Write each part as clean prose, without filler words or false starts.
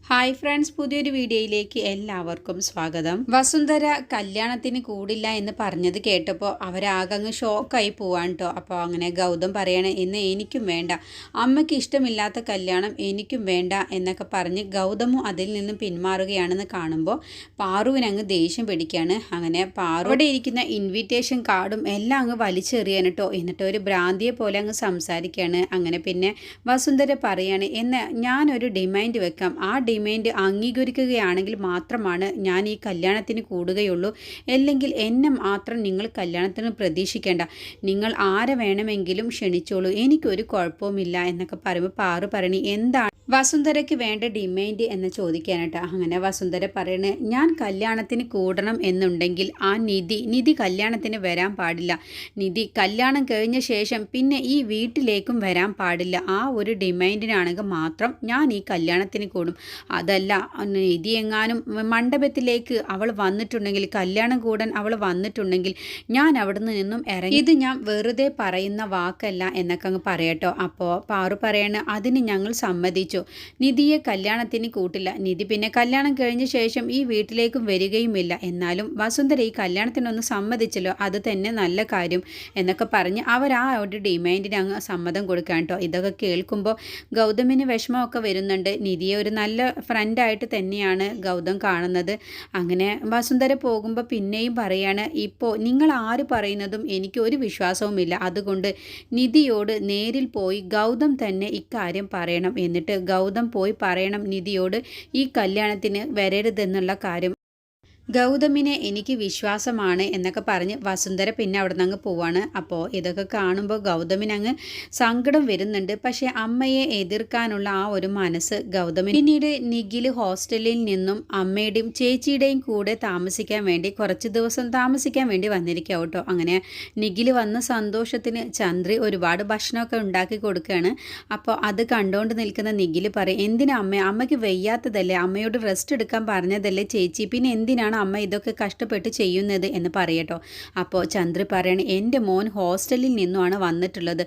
Hi friends, പുതിയൊരു വീഡിയോയിലേക്ക് എല്ലാവർക്കും സ്വാഗതം. വസുന്ധര കല്യാണത്തിന് കൂടില്ല എന്ന് പറഞ്ഞത് കേട്ടപ്പോൾ അവരാകങ്ങ് ഷോക്കായി പോവാൻ കേട്ടോ. അപ്പോൾ അങ്ങനെ ഗൗതം പറയണേ, ഇന്ന് എനിക്കും വേണ്ട, അമ്മയ്ക്ക് ഇഷ്ടമില്ലാത്ത കല്യാണം എനിക്കും വേണ്ട എന്നൊക്കെ പറഞ്ഞ് ഗൗതമും അതിൽ നിന്നും പിന്മാറുകയാണെന്ന് കാണുമ്പോൾ പാറുവിനങ്ങ് ദേഷ്യം പിടിക്കുകയാണ്. അങ്ങനെ പാറുവിടെ ഇരിക്കുന്ന ഇൻവിറ്റേഷൻ കാർഡും എല്ലാം അങ്ങ് വലിച്ചെറിയാൻ കേട്ടോ. എന്നിട്ട് ഒരു ഭ്രാന്തിയെ പോലെ അങ്ങ് സംസാരിക്കുകയാണ്. അങ്ങനെ പിന്നെ വസുന്ധര പറയാണ്, എന്ന് ഞാനൊരു ഡിമാൻഡ് വെക്കാം, ആ ഡിമാൻഡ് അംഗീകരിക്കുകയാണെങ്കിൽ മാത്രമാണ് ഞാൻ ഈ കല്യാണത്തിന് കൂടുകയുള്ളൂ. അല്ലെങ്കിൽ എന്നെ മാത്രം നിങ്ങൾ കല്യാണത്തിന് പ്രതീക്ഷിക്കേണ്ട, നിങ്ങൾ ആരെ വേണമെങ്കിലും ക്ഷണിച്ചോളൂ, എനിക്കൊരു കുഴപ്പവുമില്ല എന്നൊക്കെ പറയുമ്പോൾ പാറു പറയണി, എന്താണ് വസുന്ധരയ്ക്ക് വേണ്ട ഡിമാൻഡ് എന്ന് ചോദിക്കാനായിട്ട്. അങ്ങനെ വസുന്ധര പറയണേ, ഞാൻ കല്യാണത്തിന് കൂടണം എന്നുണ്ടെങ്കിൽ ആ നിധി കല്യാണത്തിന് വരാൻ പാടില്ല. നിധി കല്യാണം കഴിഞ്ഞ ശേഷം പിന്നെ ഈ വീട്ടിലേക്കും വരാൻ പാടില്ല. ആ ഒരു ഡിമാൻഡിനാണെങ്കിൽ മാത്രം ഞാൻ ഈ കല്യാണത്തിന് കൂടും. അതല്ല, നിധി എങ്ങാനും മണ്ഡപത്തിലേക്ക് അവൾ വന്നിട്ടുണ്ടെങ്കിൽ, കല്യാണം കൂടാൻ അവൾ വന്നിട്ടുണ്ടെങ്കിൽ ഞാൻ അവിടെ നിന്നും ഇറങ്ങി. ഇത് ഞാൻ വെറുതെ പറയുന്ന വാക്കല്ല എന്നൊക്കെ അങ്ങ് പറയട്ടോ. അപ്പോൾ പാറു പറയണ, അതിന് ഞങ്ങൾ സമ്മതിച്ചു, നിധിയെ കല്യാണത്തിന് കൂട്ടില്ല. നിധി പിന്നെ കല്യാണം കഴിഞ്ഞ ശേഷം ഈ വീട്ടിലേക്കും വരികയുമില്ല. എന്നാലും വസുന്ധര ഈ കല്യാണത്തിനൊന്ന് സമ്മതിച്ചല്ലോ, അത് തന്നെ നല്ല കാര്യം എന്നൊക്കെ പറഞ്ഞ് അവർ ആ ഒരു ഡിമാൻഡിന് അങ്ങ് സമ്മതം കൊടുക്കാൻ കേട്ടോ. ഇതൊക്കെ കേൾക്കുമ്പോൾ ഗൗതമിന് വിഷമമൊക്കെ വരുന്നുണ്ട്. നിധിയെ ഒരു നല്ല ഫ്രണ്ടായിട്ട് തന്നെയാണ് ഗൗതം കാണുന്നത്. അങ്ങനെ വസുന്ധര പോകുമ്പോൾ പിന്നെയും പറയാണ്, ഇപ്പോൾ നിങ്ങൾ ആര് പറയുന്നതും എനിക്ക് ഒരു വിശ്വാസവുമില്ല. അതുകൊണ്ട് നിധിയോട് നേരിൽ പോയി ഗൗതം തന്നെ ഇക്കാര്യം പറയണം. എന്നിട്ട് ഗൗതം പോയി പറയണം നിധിയോട് ഈ കല്യാണത്തിന് വരരുതെന്നുള്ള കാര്യം. ഗൗതമിനെ എനിക്ക് വിശ്വാസമാണ് എന്നൊക്കെ പറഞ്ഞ് വസുന്ധര പിന്നെ അവിടെ നിന്ന് അങ്ങ് പോവാണ്. അപ്പോൾ ഇതൊക്കെ കാണുമ്പോൾ ഗൗതമിനങ്ങ് സങ്കടം വരുന്നുണ്ട്. പക്ഷേ അമ്മയെ എതിർക്കാനുള്ള ആ ഒരു മനസ്സ് ഗൗതമിന്. പിന്നീട് നിഖിൽ ഹോസ്റ്റലിൽ നിന്നും അമ്മയുടെയും ചേച്ചിയുടെയും കൂടെ താമസിക്കാൻ വേണ്ടി കുറച്ച് ദിവസം താമസിക്കാൻ വേണ്ടി വന്നിരിക്കുക കേട്ടോ. അങ്ങനെ നിഖിൽ വന്ന സന്തോഷത്തിന് ചന്ദ്രി ഒരുപാട് ഭക്ഷണമൊക്കെ ഉണ്ടാക്കി കൊടുക്കുകയാണ്. അപ്പോൾ അത് കണ്ടുകൊണ്ട് നിൽക്കുന്ന നിഖിൽ പറയും, എന്തിനാ അമ്മയ്ക്ക് വയ്യാത്തതല്ലേ, അമ്മയോട് റെസ്റ്റ് എടുക്കാൻ പറഞ്ഞതല്ലേ ചേച്ചി, പിന്നെ എന്തിനാണ് അമ്മ ഇതൊക്കെ കഷ്ടപ്പെട്ട് ചെയ്യുന്നത് എന്ന് പറയട്ടോ. അപ്പോൾ ചന്ദ്ര പറയണ, എൻ്റെ മോൻ ഹോസ്റ്റലിൽ നിന്നുമാണ് വന്നിട്ടുള്ളത്.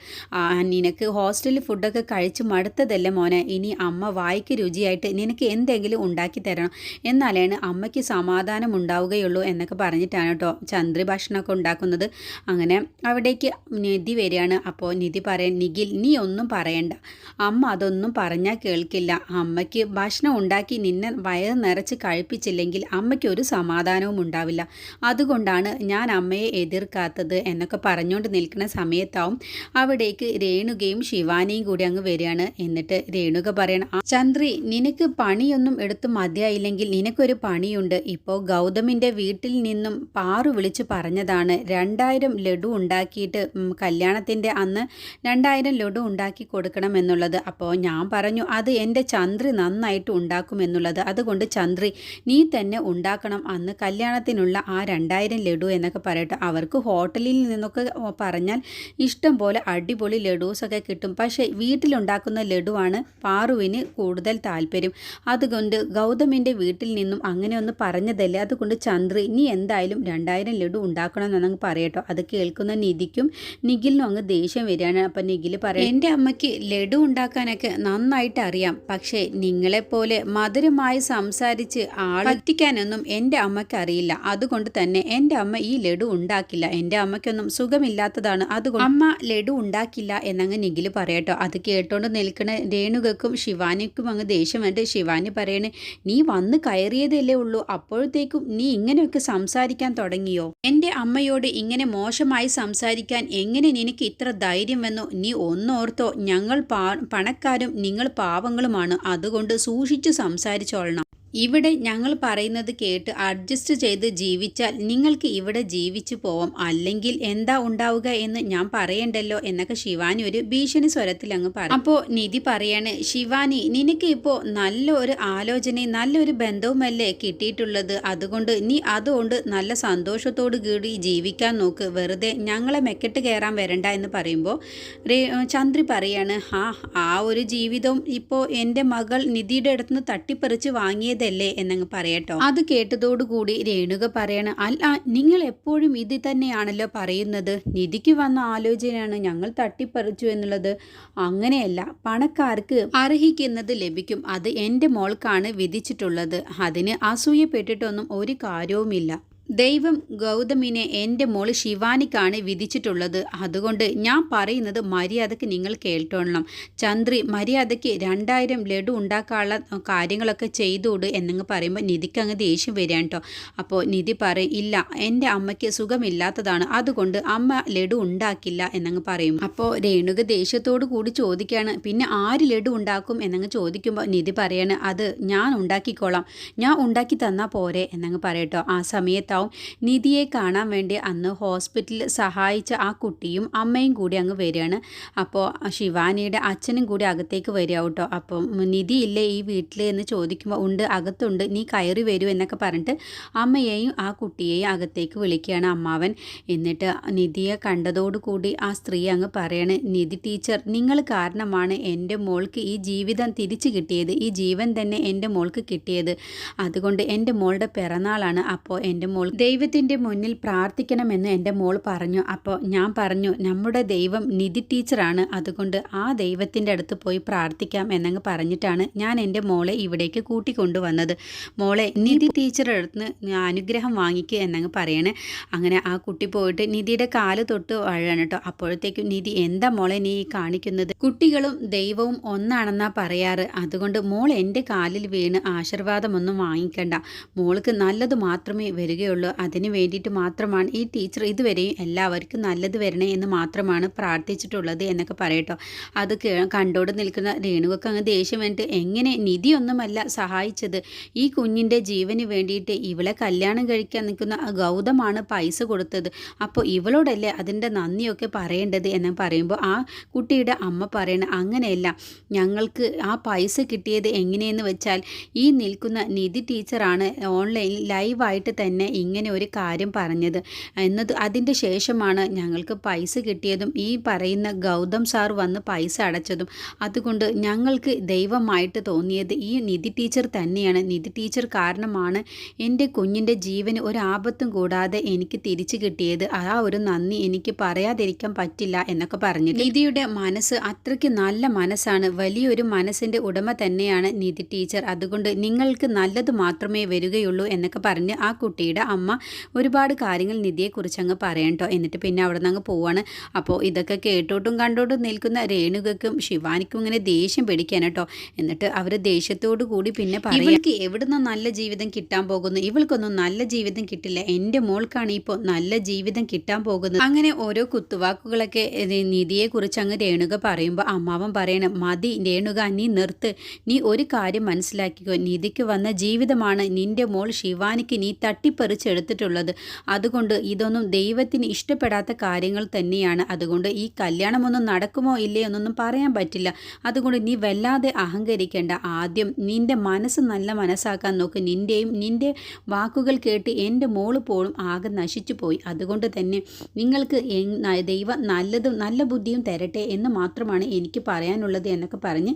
നിനക്ക് ഹോസ്റ്റലിൽ ഫുഡൊക്കെ കഴിച്ച് മടുത്തതല്ലേ മോനെ, ഇനി അമ്മ വായിക്ക് രുചിയായിട്ട് നിനക്ക് എന്തെങ്കിലും ഉണ്ടാക്കി തരണം, എന്നാലാണ് അമ്മയ്ക്ക് സമാധാനം ഉണ്ടാവുകയുള്ളൂ എന്നൊക്കെ പറഞ്ഞിട്ടാണ് കേട്ടോ ചന്ദ്ര ഭക്ഷണമൊക്കെ ഉണ്ടാക്കുന്നത്. അങ്ങനെ അവിടേക്ക് നിധി വരികയാണ്. അപ്പോൾ നിധി പറയാൻ, നിഖിൽ നീ ഒന്നും പറയണ്ട, അമ്മ അതൊന്നും പറഞ്ഞാൽ കേൾക്കില്ല. അമ്മയ്ക്ക് ഭക്ഷണം ഉണ്ടാക്കി നിന്നെ വയറ് നിറച്ച് കഴിപ്പിച്ചില്ലെങ്കിൽ അമ്മയ്ക്ക് ഒരു സമാധാനവും ഉണ്ടാവില്ല. അതുകൊണ്ടാണ് ഞാൻ അമ്മയെ എതിർക്കാത്തത് എന്നൊക്കെ പറഞ്ഞുകൊണ്ട് നിൽക്കുന്ന സമയത്താവും അവിടേക്ക് രേണുകയും ശിവാനിയും കൂടി അങ്ങ് വരികയാണ്. എന്നിട്ട് രേണുക പറയണം, ചന്ദ്രി നിനക്ക് പണിയൊന്നും എടുത്ത് മതിയായില്ലെങ്കിൽ നിനക്കൊരു പണിയുണ്ട്. ഇപ്പോൾ ഗൗതമിൻ്റെ വീട്ടിൽ നിന്നും പാറു വിളിച്ച് പറഞ്ഞതാണ് 2000 ലഡു ഉണ്ടാക്കിയിട്ട് കല്യാണത്തിൻ്റെ അന്ന് 2000 ലഡു ഉണ്ടാക്കി കൊടുക്കണം എന്നുള്ളത്. അപ്പോൾ ഞാൻ പറഞ്ഞു, അത് എൻ്റെ ചന്ദ്രി നന്നായിട്ട് ഉണ്ടാക്കുമെന്നുള്ളത്. അതുകൊണ്ട് ചന്ദ്രി നീ തന്നെ ഉണ്ടാക്കണം അന്ന് കല്യാണത്തിനുള്ള ആ 2000 ലഡു എന്നൊക്കെ പറയട്ടെ. അവർക്ക് ഹോട്ടലിൽ നിന്നൊക്കെ പറഞ്ഞാൽ ഇഷ്ടം പോലെ അടിപൊളി ലഡൂസൊക്കെ കിട്ടും. പക്ഷേ വീട്ടിലുണ്ടാക്കുന്ന ലഡുവാണ് പാറുവിന് കൂടുതൽ താല്പര്യം. അതുകൊണ്ട് ഗൗതമിൻ്റെ വീട്ടിൽ നിന്നും അങ്ങനെ ഒന്ന് പറഞ്ഞതല്ലേ, അതുകൊണ്ട് ചന്ദ്രി നീ എന്തായാലും 2000 ലഡു ഉണ്ടാക്കണം എന്നങ്ങ് പറയട്ടോ. അത് കേൾക്കുന്ന നിധിക്കും നിഖിലിനും അങ്ങ് ദേഷ്യം വരികയാണ്. അപ്പം നിഖിൽ പറയും, എൻ്റെ അമ്മയ്ക്ക് ലഡു ഉണ്ടാക്കാനൊക്കെ നന്നായിട്ട് അറിയാം, പക്ഷേ നിങ്ങളെപ്പോലെ മധുരമായി സംസാരിച്ച് പറ്റിക്കാനൊന്നും എൻ്റെ അമ്മയ്ക്ക് അറിയില്ല. അതുകൊണ്ട് തന്നെ എൻ്റെ അമ്മ ഈ ലഡു ഉണ്ടാക്കില്ല. എൻ്റെ അമ്മയ്ക്കൊന്നും സുഖമില്ലാത്തതാണ്, അതുകൊണ്ട് അമ്മ ലഡു ഉണ്ടാക്കില്ല എന്നങ്ങ് നിഖിൽ പറയട്ടോ. അത് കേട്ടോണ്ട് നിൽക്കുന്ന രേണുകക്കും ശിവാനിക്കും അങ്ങ് ദേഷ്യം വേണ്ട. ശിവാനി പറയണേ, നീ വന്ന് കയറിയതല്ലേ ഉള്ളൂ, അപ്പോഴത്തേക്കും നീ ഇങ്ങനെയൊക്കെ സംസാരിക്കാൻ തുടങ്ങിയോ? എൻ്റെ അമ്മയോട് ഇങ്ങനെ മോശമായി സംസാരിക്കാൻ എങ്ങനെ നിനക്ക് ഇത്ര ധൈര്യം വന്നോ? നീ ഒന്നോർത്തോ, ഞങ്ങൾ പണക്കാരും നിങ്ങൾ പാവങ്ങളുമാണ്, അതുകൊണ്ട് സൂക്ഷിച്ചു സംസാരിച്ചോളണം. ഇവിടെ ഞങ്ങൾ പറയുന്നത് കേട്ട് അഡ്ജസ്റ്റ് ചെയ്ത് ജീവിച്ചാൽ നിങ്ങൾക്ക് ഇവിടെ ജീവിച്ചു പോവാം, അല്ലെങ്കിൽ എന്താ ഉണ്ടാവുക എന്ന് ഞാൻ പറയണ്ടല്ലോ എന്നൊക്കെ ശിവാനി ഒരു ഭീഷണി സ്വരത്തിൽ അങ്ങ് പറയും. അപ്പോൾ നിധി പറയാണ്, ശിവാനി നിനക്ക് ഇപ്പോൾ നല്ലൊരു ആലോചനയും നല്ലൊരു ബന്ധവുമല്ലേ കിട്ടിയിട്ടുള്ളത്, അതുകൊണ്ട് നീ അതുകൊണ്ട് നല്ല സന്തോഷത്തോടു കൂടി ജീവിക്കാൻ നോക്ക്, വെറുതെ ഞങ്ങളെ മെക്കെട്ട് കയറാൻ വരണ്ട എന്ന് പറയുമ്പോൾ ചന്ദ്രി പറയാണ്, ആ ഒരു ജീവിതം ഇപ്പോൾ എൻ്റെ മകൾ നിധിയുടെ അടുത്തുനിന്ന് തട്ടിപ്പറിച്ച് വാങ്ങിയത് പോയതല്ലേ എന്നങ്ങ് പറയട്ടോ. അത് കേട്ടതോടുകൂടി രേണുക പറയണം, അല്ല നിങ്ങൾ എപ്പോഴും ഇത് തന്നെയാണല്ലോ പറയുന്നത്, നിധിക്ക് വന്ന ആലോചനയാണ് ഞങ്ങൾ തട്ടിപ്പറിച്ചു എന്നുള്ളത്. അങ്ങനെയല്ല, പണക്കാർക്ക് അർഹിക്കുന്നത് ലഭിക്കും, അത് എൻ്റെ മോൾക്കാണ് വിധിച്ചിട്ടുള്ളത്. അതിന് അസൂയപ്പെട്ടിട്ടൊന്നും ഒരു കാര്യവുമില്ല. ദൈവം ഗൗതമിനെ എൻ്റെ മോൾ ശിവാനിക്കാണ് വിധിച്ചിട്ടുള്ളത്. അതുകൊണ്ട് ഞാൻ പറയുന്നത് മര്യാദയ്ക്ക് നിങ്ങൾ കേട്ടോളണം. ചന്ദ്രി മര്യാദയ്ക്ക് 2000 ലഡു ഉണ്ടാക്കാനുള്ള കാര്യങ്ങളൊക്കെ ചെയ്തുവിട് എന്നങ്ങ് പറയുമ്പോൾ നിധിക്ക് അങ്ങ് ദേഷ്യം വരികയാണ് കേട്ടോ. അപ്പോൾ നിധി പറയും, ഇല്ല എൻ്റെ അമ്മയ്ക്ക് സുഖമില്ലാത്തതാണ്, അതുകൊണ്ട് അമ്മ ലഡു ഉണ്ടാക്കില്ല എന്നങ്ങ് പറയും. അപ്പോൾ രേണുക ദേഷ്യത്തോടു കൂടി ചോദിക്കുകയാണ്, പിന്നെ ആര് ലഡു ഉണ്ടാക്കും എന്നങ്ങ് ചോദിക്കുമ്പോൾ നിധി പറയാണ്, അത് ഞാൻ ഉണ്ടാക്കിക്കോളാം, ഞാൻ ഉണ്ടാക്കി തന്നാൽ പോരെ എന്നങ്ങ് പറയട്ടോ. ആ സമയത്താവും നിധിയെ കാണാൻ വേണ്ടി അന്ന് ഹോസ്പിറ്റലിൽ സഹായിച്ച ആ കുട്ടിയും അമ്മയും കൂടി അങ്ങ് വരികയാണ്. അപ്പോൾ ശിവാനിയുടെ അച്ഛനും കൂടി അകത്തേക്ക് വരിക കേട്ടോ. അപ്പം നിധി ഇല്ലേ ഈ വീട്ടിൽ എന്ന് ചോദിക്കുമ്പോൾ, ഉണ്ട് അകത്തുണ്ട്, നീ കയറി വരൂ എന്നൊക്കെ പറഞ്ഞിട്ട് അമ്മയെയും ആ കുട്ടിയെയും അകത്തേക്ക് വിളിക്കുകയാണ് അമ്മാവൻ. എന്നിട്ട് നിധിയെ കണ്ടതോടുകൂടി ആ സ്ത്രീ അങ്ങ് പറയാണ്, നിധി ടീച്ചർ നിങ്ങൾ കാരണമാണ് എൻ്റെ മോൾക്ക് ഈ ജീവിതം തിരിച്ചു കിട്ടിയത്, ഈ ജീവൻ തന്നെ എൻ്റെ മോൾക്ക് കിട്ടിയത്. അതുകൊണ്ട് എൻ്റെ മോളുടെ പിറന്നാളാണ്. അപ്പോൾ എൻ്റെ മോൾ ദൈവത്തിൻ്റെ മുന്നിൽ പ്രാർത്ഥിക്കണമെന്ന് എൻ്റെ മോൾ പറഞ്ഞു. അപ്പോൾ ഞാൻ പറഞ്ഞു, നമ്മുടെ ദൈവം നിധി ടീച്ചറാണ്, അതുകൊണ്ട് ആ ദൈവത്തിൻ്റെ അടുത്ത് പോയി പ്രാർത്ഥിക്കാം എന്നങ്ങ് പറഞ്ഞിട്ടാണ് ഞാൻ എൻ്റെ മോളെ ഇവിടേക്ക് കൂട്ടിക്കൊണ്ടുവന്നത്. മോളെ നിധി ടീച്ചറുടെ അടുത്ത് അനുഗ്രഹം വാങ്ങിക്കുക എന്നങ്ങ് പറയണേ. അങ്ങനെ ആ കുട്ടി പോയിട്ട് നിധിയുടെ കാല് തൊട്ട് വഴാണ് കേട്ടോ. അപ്പോഴത്തേക്കും നിധി, എന്താ മോളെ നീ കാണിക്കുന്നത്, കുട്ടികളും ദൈവവും ഒന്നാണെന്നാ പറയാറ്, അതുകൊണ്ട് മോൾ എൻ്റെ കാലിൽ വീണ് ആശീർവാദമൊന്നും വാങ്ങിക്കണ്ട, മോൾക്ക് നല്ലത് മാത്രമേ വരികയുള്ളൂ, അതിന് വേണ്ടിയിട്ട് മാത്രമാണ് ഈ ടീച്ചർ ഇതുവരെയും എല്ലാവർക്കും നല്ലത് വരണേ എന്ന് മാത്രമാണ് പ്രാർത്ഥിച്ചിട്ടുള്ളത് എന്നൊക്കെ പറയട്ടോ. അത് കണ്ടോട് നിൽക്കുന്ന രേണുവൊക്കെ അങ്ങ് ദേഷ്യം വേണ്ടിയിട്ട്, എങ്ങനെ നിധിയൊന്നുമല്ല സഹായിച്ചത്, ഈ കുഞ്ഞിൻ്റെ ജീവന് വേണ്ടിയിട്ട് ഇവളെ കല്യാണം കഴിക്കാൻ നിൽക്കുന്ന ഗൗതമാണ് പൈസ കൊടുത്തത്, അപ്പോൾ ഇവളോടല്ലേ അതിൻ്റെ നന്ദിയൊക്കെ പറയേണ്ടത് എന്ന് പറയുമ്പോൾ ആ കുട്ടിയുടെ അമ്മ പറയണ, അങ്ങനെയല്ല, ഞങ്ങൾക്ക് ആ പൈസ കിട്ടിയത് എങ്ങനെയെന്ന് വെച്ചാൽ ഈ നിൽക്കുന്ന നിധി ടീച്ചറാണ് ഓൺലൈനിൽ ലൈവായിട്ട് തന്നെ ഇങ്ങനെ ഒരു കാര്യം പറഞ്ഞത് എന്നത്, അതിൻ്റെ ശേഷമാണ് ഞങ്ങൾക്ക് പൈസ കിട്ടിയതും ഈ പറയുന്ന ഗൗതം സാർ വന്ന് പൈസ അടച്ചതും. അതുകൊണ്ട് ഞങ്ങൾക്ക് ദൈവമായിട്ട് തോന്നിയത് ഈ നിധി ടീച്ചർ തന്നെയാണ്, നിധി ടീച്ചർ കാരണമാണ് എൻ്റെ കുഞ്ഞിൻ്റെ ജീവന് ഒരാപത്തും കൂടാതെ എനിക്ക് തിരിച്ചു കിട്ടിയത്, ആ ഒരു നന്ദി എനിക്ക് പറയാതിരിക്കാൻ പറ്റില്ല എന്നൊക്കെ പറഞ്ഞു. നിധിയുടെ മനസ്സ് അത്രയ്ക്ക് നല്ല മനസ്സാണ്, വലിയൊരു മനസ്സിൻ്റെ ഉടമ തന്നെയാണ് നിധി ടീച്ചർ, അതുകൊണ്ട് നിങ്ങൾക്ക് നല്ലത് മാത്രമേ വരികയുള്ളൂ എന്നൊക്കെ പറഞ്ഞ് ആ കുട്ടിയുടെ അമ്മ ഒരുപാട് കാര്യങ്ങൾ നിധിയെക്കുറിച്ച് അങ്ങ് പറയട്ടോ. എന്നിട്ട് പിന്നെ അവിടെ നിന്ന് അങ്ങ് പോവാണ്. അപ്പോൾ ഇതൊക്കെ കേട്ടോട്ടും കണ്ടോട്ടും നിൽക്കുന്ന രേണുകയ്ക്കും ശിവാനിക്കും ഇങ്ങനെ ദേഷ്യം പിടിക്കാൻ കേട്ടോ. എന്നിട്ട് അവർ ദേഷ്യത്തോടു കൂടി പിന്നെ പറയും, ഇവൾക്ക് എവിടുന്ന് നല്ല ജീവിതം കിട്ടാൻ പോകുന്നു, ഇവൾക്കൊന്നും നല്ല ജീവിതം കിട്ടില്ല, എൻ്റെ മോൾക്കാണ് ഇപ്പോൾ നല്ല ജീവിതം കിട്ടാൻ പോകുന്നത്. അങ്ങനെ ഓരോ കുത്തുവാക്കുകളൊക്കെ നിധിയെക്കുറിച്ച് അങ്ങ് രേണുക പറയുമ്പോൾ അമ്മാവൻ പറയണം, മതി രേണുക, നീ നിർത്ത്, നീ ഒരു കാര്യം മനസ്സിലാക്കിക്കോ, നിധിക്ക് വന്ന ജീവിതമാണ് നിൻ്റെ മോൾ ശിവാനിക്ക് നീ തട്ടിപ്പറിച്ചെടുത്തിട്ടുള്ളത്, അതുകൊണ്ട് ഇതൊന്നും ദൈവത്തിന് ഇഷ്ടപ്പെടാത്ത കാര്യങ്ങൾ തന്നെയാണ്, അതുകൊണ്ട് ഈ കല്യാണമൊന്നും നടക്കുമോ ഇല്ലയോ എന്നൊന്നും പറയാൻ പറ്റില്ല, അതുകൊണ്ട് നീ വല്ലാതെ അഹങ്കരിക്കേണ്ട, ആദ്യം നിൻ്റെ മനസ്സ് നല്ല മനസ്സാക്കാൻ നോക്ക്, നിൻ്റെ വാക്കുകൾ കേട്ട് എൻ്റെ മോള് പോലും ആകെ നശിച്ചു പോയി, അതുകൊണ്ട് തന്നെ നിങ്ങൾക്ക് ദൈവം നല്ല ബുദ്ധിയും തരട്ടെ എന്ന് മാത്രമാണ് എനിക്ക് പറയാനുള്ളത് എന്നൊക്കെ പറഞ്ഞ്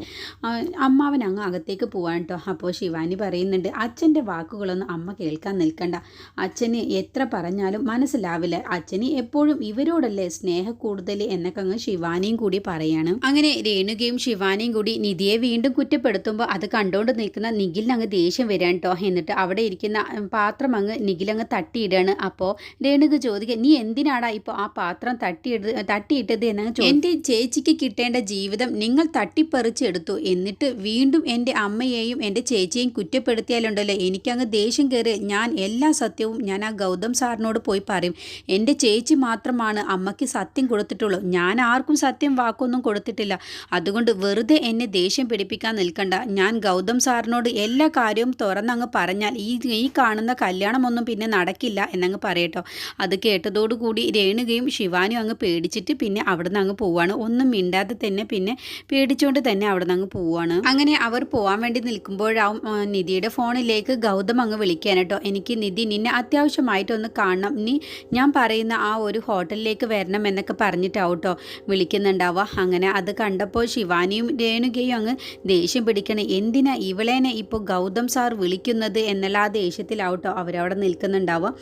അമ്മാവൻ അങ്ങ് അകത്തേക്ക് പോവാൻ കേട്ടോ. അപ്പോൾ ശിവാനി പറയുന്നുണ്ട്, അച്ഛൻ്റെ വാക്കുകളൊന്നും അമ്മ കേൾക്കാൻ നിൽക്കണ്ട, അച്ഛന് എത്ര പറഞ്ഞാലും മനസ്സിലാവില്ല, അച്ഛന് എപ്പോഴും ഇവരോടല്ലേ സ്നേഹ കൂടുതൽ എന്നൊക്കെ അങ്ങ് ശിവാനിയും കൂടി പറയാണ്. അങ്ങനെ രേണുകയും ശിവാനിയും കൂടി നിധിയെ വീണ്ടും കുറ്റപ്പെടുത്തുമ്പോൾ അത് കണ്ടുകൊണ്ട് നിൽക്കുന്ന നിഖിലിന് അങ്ങ് ദേഷ്യം വരാൻ കേട്ടോ. എന്നിട്ട് അവിടെ ഇരിക്കുന്ന പാത്രം അങ്ങ് നിഖിലങ്ങ് തട്ടിയിടാണ്. അപ്പോൾ രേണുക ചോദിക്കുക, നീ എന്തിനാടാ ഇപ്പോൾ ആ പാത്രം തട്ടിയിട്ടത് എന്നങ്ങ് എൻ്റെ ചേച്ചിക്ക് കിട്ടേണ്ട ജീവിതം നിങ്ങൾ തട്ടിപ്പറിച്ചെടുത്തു, എന്നിട്ട് വീണ്ടും എൻ്റെ അമ്മയെയും എൻ്റെ ചേച്ചിയെയും കുറ്റപ്പെടുത്തിയാലുണ്ടല്ലോ എനിക്കങ്ങ് ദേഷ്യം കയറി, ഞാൻ എല്ലാ സത്യവും ഞാൻ ആ ഗൗതം സാറിനോട് പോയി പറയും, എൻ്റെ ചേച്ചി മാത്രമാണ് അമ്മയ്ക്ക് സത്യം കൊടുത്തിട്ടുള്ളൂ, ഞാൻ ആർക്കും സത്യം വാക്കൊന്നും കൊടുത്തിട്ടില്ല, അതുകൊണ്ട് വെറുതെ എന്നെ ദേഷ്യം പിടിപ്പിക്കാൻ നിൽക്കണ്ട, ഞാൻ ഗൗതം സാറിനോട് എല്ലാ കാര്യവും തുറന്നങ്ങ് പറഞ്ഞാൽ ഈ കാണുന്ന കല്യാണമൊന്നും പിന്നെ നടക്കില്ല എന്നങ്ങ് പറയട്ടോ. അത് കേട്ടതോടുകൂടി രേണുകയും ശിവാനിയും അങ്ങ് പേടിച്ചിട്ട് പിന്നെ അവിടെ നിന്ന് അങ്ങ് പോവാണ്. ഒന്നും മിണ്ടാതെ തന്നെ പിന്നെ പേടിച്ചുകൊണ്ട് തന്നെ അവിടെ നിന്ന് അങ്ങ് പോവാണ്. അങ്ങനെ അവർ പോകാൻ വേണ്ടി നിൽക്കുമ്പോഴാവും നിധിയുടെ ഫോണിലേക്ക് ഗൗതം അങ്ങ് വിളിക്കാൻ കേട്ടോ. എനിക്ക് നിധി നിന്നെ അത്യാവശ്യമായിട്ടൊന്ന് കാണണം, നീ ഞാൻ പറയുന്ന ആ ഒരു ഹോട്ടലിലേക്ക് വരണം എന്നൊക്കെ പറഞ്ഞിട്ടാവട്ടോ വിളിക്കുന്നുണ്ടാവുക. അങ്ങനെ അത് കണ്ടപ്പോൾ ശിവാനിയും രേണുകയും അങ്ങ് ദേഷ്യം പിടിക്കണം. എന്തിനാ ഇവളേനെ ഇപ്പോൾ ഗൗതം സാർ വിളിക്കുന്നത് എന്നുള്ള ആ ദേഷ്യത്തിലാവട്ടോ അവരവിടെ നിൽക്കുന്നുണ്ടാവുക.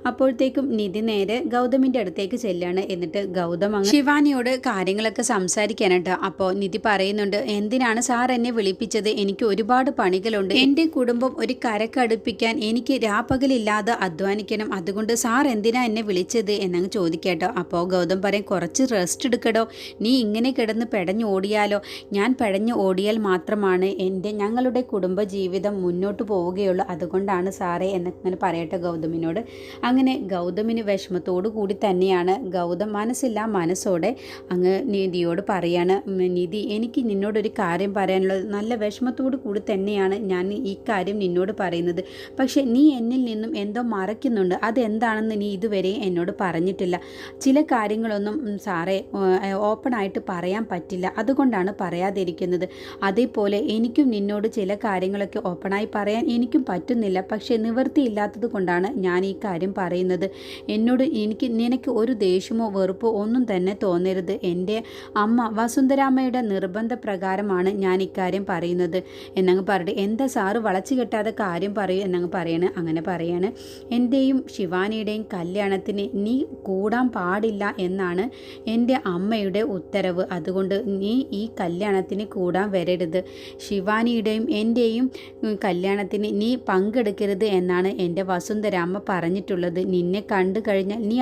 അപ്പോഴത്തേക്കും നിധി നേരെ ഗൗതമിൻ്റെ അടുത്തേക്ക് ചെല്ലാണ്. എന്നിട്ട് ഗൗതം അങ്ങ് ശിവാനിയോട് കാര്യങ്ങളൊക്കെ സംസാരിക്കാനായിട്ട്. അപ്പോൾ നിധി പറയുന്നുണ്ട്, എന്തിനാണ് സാർ എന്നെ വിളിപ്പിച്ചത്, എനിക്ക് ഒരുപാട് പണികളുണ്ട്, എൻ്റെ കുടുംബം ഒരു കരക്കടുപ്പിക്കാൻ എനിക്ക് രാപ്പകലില്ലാതെ അധ്വാനിക്കണം, അതുകൊണ്ട് സാർ എന്തിനാ എന്നെ വിളിച്ചത് എന്നങ്ങ് ചോദിക്കട്ടോ. അപ്പോൾ ഗൗതം പറയും, കുറച്ച് റെസ്റ്റ് എടുക്കടോ, നീ ഇങ്ങനെ കിടന്ന് പെടഞ്ഞു ഓടിയാലോ, ഞാൻ പെടഞ്ഞു ഓടിയാൽ മാത്രമാണ് ഞങ്ങളുടെ കുടുംബജീവിതം മുന്നോട്ട് പോവുകയുള്ളൂ, അതുകൊണ്ടാണ് സാറേ എന്നങ്ങനെ പറയട്ടെ ഗൗതമിനോട്. അങ്ങനെ ഗൗതമിന് വിഷമത്തോടു കൂടി തന്നെയാണ് ഗൗതം മനസ്സില്ലാ മനസ്സോടെ അങ്ങ് നിധിയോട് പറയാണ്, നിധി എനിക്ക് നിന്നോടൊരു കാര്യം പറയാനുള്ളത്, നല്ല വിഷമത്തോടു കൂടി തന്നെയാണ് ഞാൻ ഈ കാര്യം നിന്നോട് പറയുന്നത്, പക്ഷേ നീ എന്നിൽ നിന്നും എന്തോ മറയ്ക്കുന്നുണ്ട്, അതെന്താണെന്ന് നീ ഇതുവരെ എന്നോട് പറഞ്ഞിട്ടില്ല. ചില കാര്യങ്ങളൊന്നും സാറേ ഓപ്പണായിട്ട് പറയാൻ പറ്റില്ല, അതുകൊണ്ടാണ് പറയാതിരിക്കുന്നത്. അതേപോലെ എനിക്കും നിന്നോട് ചില കാര്യങ്ങളൊക്കെ ഓപ്പണായി പറയാൻ എനിക്കും പറ്റുന്നില്ല, പക്ഷേ നിവൃത്തിയില്ലാത്തത് കൊണ്ടാണ് ഞാൻ ഈ കാര്യം പറയുന്നത്. നിനക്ക് ഒരു ദേഷ്യമോ വെറുപ്പോ ഒന്നും തന്നെ തോന്നരുത്. എൻ്റെ അമ്മ വസുന്ധരാമ്മയുടെ നിർബന്ധ പ്രകാരമാണ് ഞാൻ ഇക്കാര്യം പറയുന്നത് എന്നങ്ങ് പറഞ്ഞിട്ട്, എന്താ സാറ് വളച്ചു കെട്ടാതെ കാര്യം പറയൂ എന്നങ്ങ് പറയാണ്. അങ്ങനെ പറയാണ്, എൻ്റെയും ശിവാനിയുടെയും കല്യാണത്തിന് നീ കൂടാൻ പാടില്ല എന്നാണ് എൻ്റെ അമ്മയുടെ ഉത്തരവ്, അതുകൊണ്ട് നീ ഈ കല്യാണത്തിന് കൂടാൻ വരരുത്. ശിവാനിയുടെയും എൻ്റെയും കല്യാണത്തിന് നീ പങ്കെടുക്കരുത് എന്നാണ് എൻ്റെ വസുന്ധരാമ്മ പറഞ്ഞിട്ടുള്ളത്. നിന്നെ കണ്ടു കഴിഞ്ഞാൽ നീ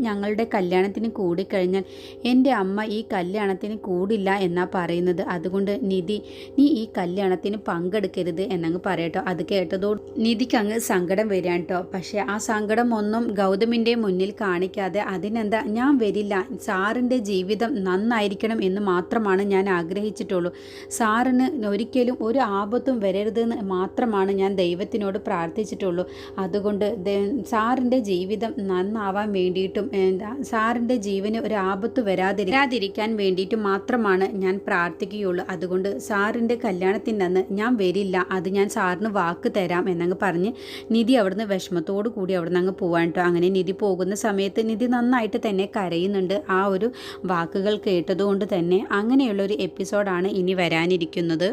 ഞങ്ങളുടെ കല്യാണത്തിന് കൂടിക്കഴിഞ്ഞാൽ എൻ്റെ അമ്മ ഈ കല്യാണത്തിന് കൂടില്ല എന്നാ പറയുന്നത്, അതുകൊണ്ട് നിധി നീ ഈ കല്യാണത്തിന് പങ്കെടുക്കരുത് എന്നങ്ങ് പറയട്ടോ. അത് കേട്ടതോ നിധിക്ക് അങ്ങ് സങ്കടം വരികയാണ് കേട്ടോ. പക്ഷേ ആ സങ്കടം ഒന്നും ഗൗതമിൻ്റെ മുന്നിൽ കാണിക്കാതെ, അതിനെന്താ ഞാൻ വരില്ല, സാറിൻ്റെ ജീവിതം നന്നായിരിക്കണം എന്ന് മാത്രമാണ് ഞാൻ ആഗ്രഹിച്ചിട്ടുള്ളൂ, സാറിന് ഒരിക്കലും ഒരു ആപത്തും വരരുതെന്ന് മാത്രമാണ് ഞാൻ ദൈവത്തിനോട് പ്രാർത്ഥിച്ചിട്ടുള്ളൂ, അതുകൊണ്ട് സാറിൻ്റെ ജീവിതം നന്നാവാൻ വേണ്ടിയിട്ടും സാറിൻ്റെ ജീവന് ഒരു ആപത്ത് വരാതിരിക്കാൻ വേണ്ടിയിട്ടും മാത്രമാണ് ഞാൻ പ്രാർത്ഥിക്കുകയുള്ളൂ, അതുകൊണ്ട് സാറിൻ്റെ കല്യാണത്തിൻ്റെ അന്ന് ഞാൻ വരില്ല, അത് ഞാൻ സാറിന് വാക്ക് തരാം എന്നങ്ങ് പറഞ്ഞ് നിധി അവിടുന്ന് വിഷമത്തോടു കൂടി അവിടുന്ന് അങ്ങ് പോവാൻ കേട്ടോ. അങ്ങനെ നിധി പോകുന്ന സമയത്ത് നിധി നന്നായിട്ട് തന്നെ കരയുന്നുണ്ട്, ആ ഒരു വാക്കുകൾ കേട്ടതുകൊണ്ട് തന്നെ. അങ്ങനെയുള്ളൊരു എപ്പിസോഡാണ് ഇനി വരാനിരിക്കുന്നത്.